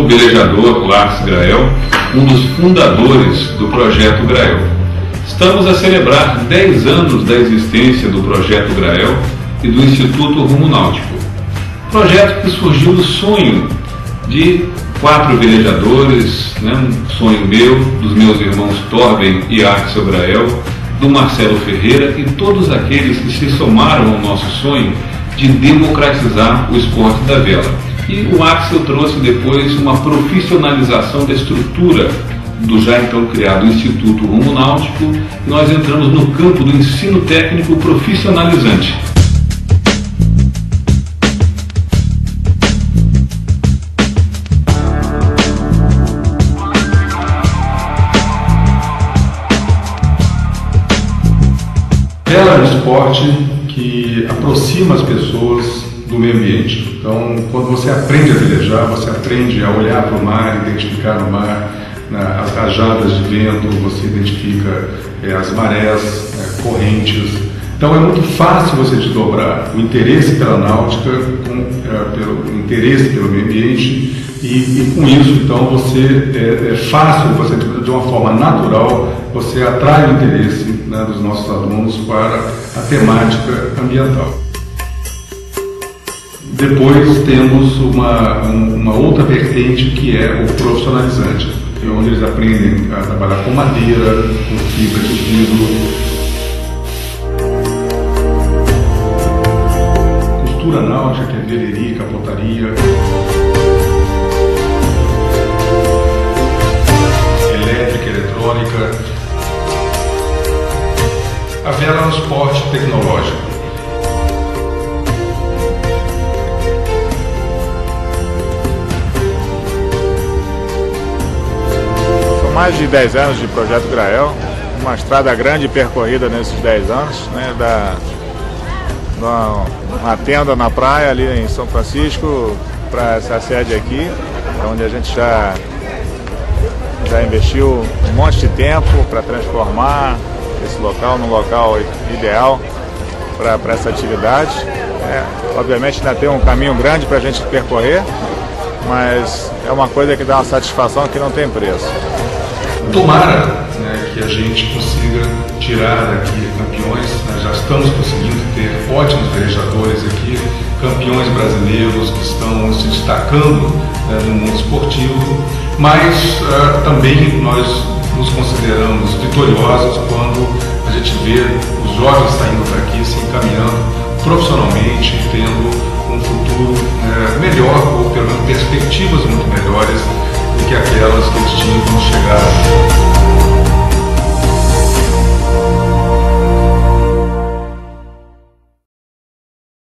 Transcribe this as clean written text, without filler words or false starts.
velejador Lars Grael, um dos fundadores do Projeto Grael. Estamos a celebrar 10 anos da existência do Projeto Grael e do Instituto Rumo Náutico. Projeto que surgiu do sonho de 4 velejadores, um sonho meu, dos meus irmãos Torben e Axel Grael, do Marcelo Ferreira e todos aqueles que se somaram ao nosso sonho de democratizar o esporte da vela. E o Axel trouxe depois uma profissionalização da estrutura do já então criado Instituto Rumo Náutico. Nós entramos no campo do ensino técnico profissionalizante. Vela é um esporte que aproxima as pessoas do meio ambiente. Então, quando você aprende a velejar, você aprende a olhar para o mar, identificar no mar as rajadas de vento, você identifica as marés, correntes. Então, é muito fácil você desdobrar o interesse pela náutica, pelo interesse pelo meio ambiente, e com isso, então, é fácil, você, de uma forma natural, você atrai o interesse dos nossos alunos para a temática ambiental. Depois temos uma outra vertente que é o profissionalizante, onde eles aprendem a trabalhar com madeira, com fibra de vidro, costura náutica, que é veleria, capotaria, elétrica, eletrônica. A vela é um esporte tecnológico. São mais de 10 anos de Projeto Grael, uma estrada grande percorrida nesses 10 anos, uma tenda na praia ali em São Francisco para essa sede aqui, onde a gente já investiu um monte de tempo para transformar esse local num local ideal para essa atividade. Obviamente ainda tem um caminho grande para a gente percorrer, mas é uma coisa que dá uma satisfação que não tem preço. Tomara que a gente consiga tirar daqui campeões. Nós já estamos conseguindo ter ótimos velejadores aqui, campeões brasileiros que estão se destacando no mundo esportivo, mas também nós nos consideramos vitoriosos quando a gente vê os jovens saindo daqui, se encaminhando profissionalmente, tendo um futuro melhor, ou pelo menos perspectivas muito melhores do que aquelas que eles tinham quando chegaram.